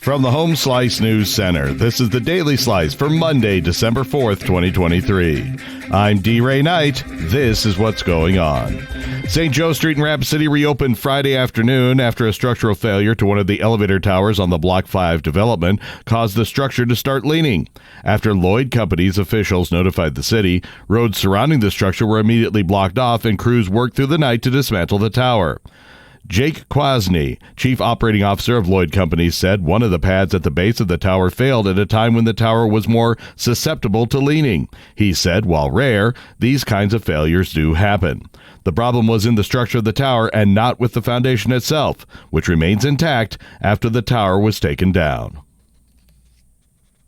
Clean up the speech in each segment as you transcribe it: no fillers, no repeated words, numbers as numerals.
From the Home Slice News Center, this is the Daily Slice for Monday, December 4th, 2023. I'm D. Ray Knight. This is what's going on. St. Joe Street in Rapid City reopened Friday afternoon after a structural failure to one of the elevator towers on the Block 5 development caused the structure to start leaning. After Lloyd Company's officials notified the city, roads surrounding the structure were immediately blocked off and crews worked through the night to dismantle the tower. Jake Kwasny, chief operating officer of Lloyd Companies, said one of the pads at the base of the tower failed at a time when the tower was more susceptible to leaning. He said, while rare, these kinds of failures do happen. The problem was in the structure of the tower and not with the foundation itself, which remains intact after the tower was taken down.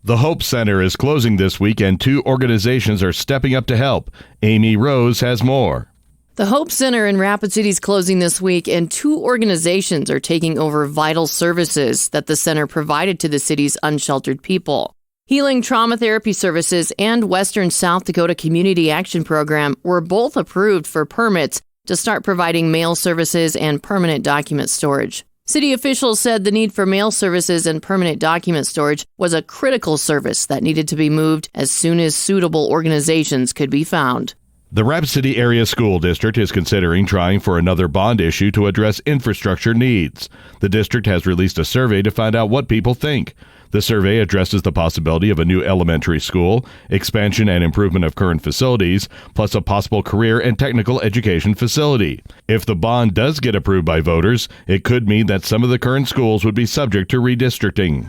The Hope Center is closing this week, and 2 organizations are stepping up to help. Amy Rose has more. The Hope Center in Rapid City is closing this week, and 2 organizations are taking over vital services that the center provided to the city's unsheltered people. Healing Trauma Therapy Services and Western South Dakota Community Action Program were both approved for permits to start providing mail services and permanent document storage. City officials said the need for mail services and permanent document storage was a critical service that needed to be moved as soon as suitable organizations could be found. The Rapid City Area School District is considering trying for another bond issue to address infrastructure needs. The district has released a survey to find out what people think. The survey addresses the possibility of a new elementary school, expansion and improvement of current facilities, plus a possible career and technical education facility. If the bond does get approved by voters, it could mean that some of the current schools would be subject to redistricting.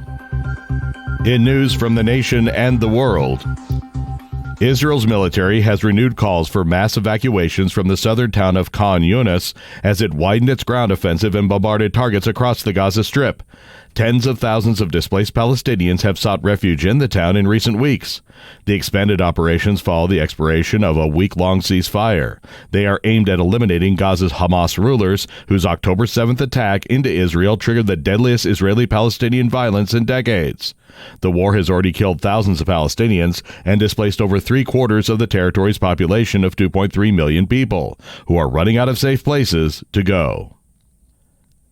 In news from the nation and the world, Israel's military has renewed calls for mass evacuations from the southern town of Khan Yunis as it widened its ground offensive and bombarded targets across the Gaza Strip. Tens of thousands of displaced Palestinians have sought refuge in the town in recent weeks. The expanded operations follow the expiration of a week-long ceasefire. They are aimed at eliminating Gaza's Hamas rulers, whose October 7th attack into Israel triggered the deadliest Israeli-Palestinian violence in decades. The war has already killed thousands of Palestinians and displaced over 3/4 of the territory's population of 2.3 million people, who are running out of safe places to go.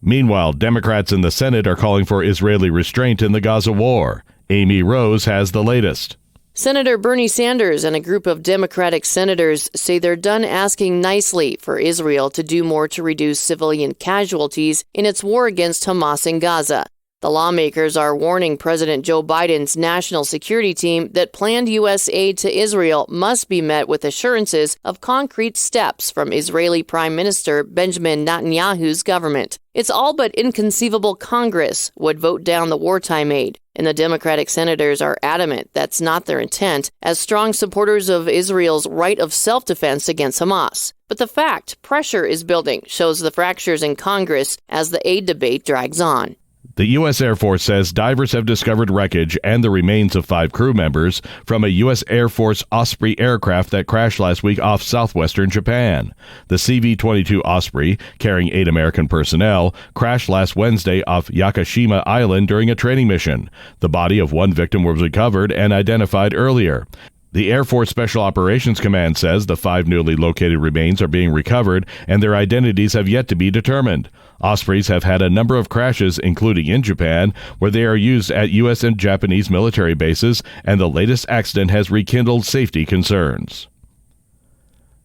Meanwhile, Democrats in the Senate are calling for Israeli restraint in the Gaza war. Amy Rose has the latest. Senator Bernie Sanders and a group of Democratic senators say they're done asking nicely for Israel to do more to reduce civilian casualties in its war against Hamas in Gaza. The lawmakers are warning President Joe Biden's national security team that planned U.S. aid to Israel must be met with assurances of concrete steps from Israeli Prime Minister Benjamin Netanyahu's government. It's all but inconceivable Congress would vote down the wartime aid, and the Democratic senators are adamant that's not their intent, as strong supporters of Israel's right of self-defense against Hamas. But the fact pressure is building shows the fractures in Congress as the aid debate drags on. The U.S. Air Force says divers have discovered wreckage and the remains of 5 crew members from a U.S. Air Force Osprey aircraft that crashed last week off southwestern Japan. The CV-22 Osprey, carrying 8 American personnel, crashed last Wednesday off Yakushima Island during a training mission. The body of one victim was recovered and identified earlier. The Air Force Special Operations Command says the 5 newly located remains are being recovered and their identities have yet to be determined. Ospreys have had a number of crashes, including in Japan, where they are used at U.S. and Japanese military bases, and the latest accident has rekindled safety concerns.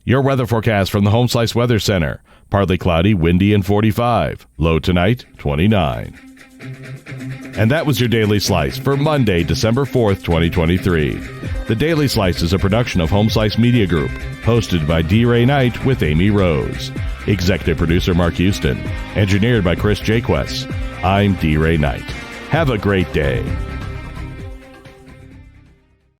Your weather forecast from the Home Slice Weather Center. Partly cloudy, windy, and 45. Low tonight, 29. And that was your Daily Slice for Monday, December 4th, 2023. The Daily Slice is a production of Home Slice Media Group, hosted by D. Ray Knight with Amy Rose. Executive producer Mark Houston. Engineered by Chris Jaquess. I'm D. Ray Knight. Have a great day.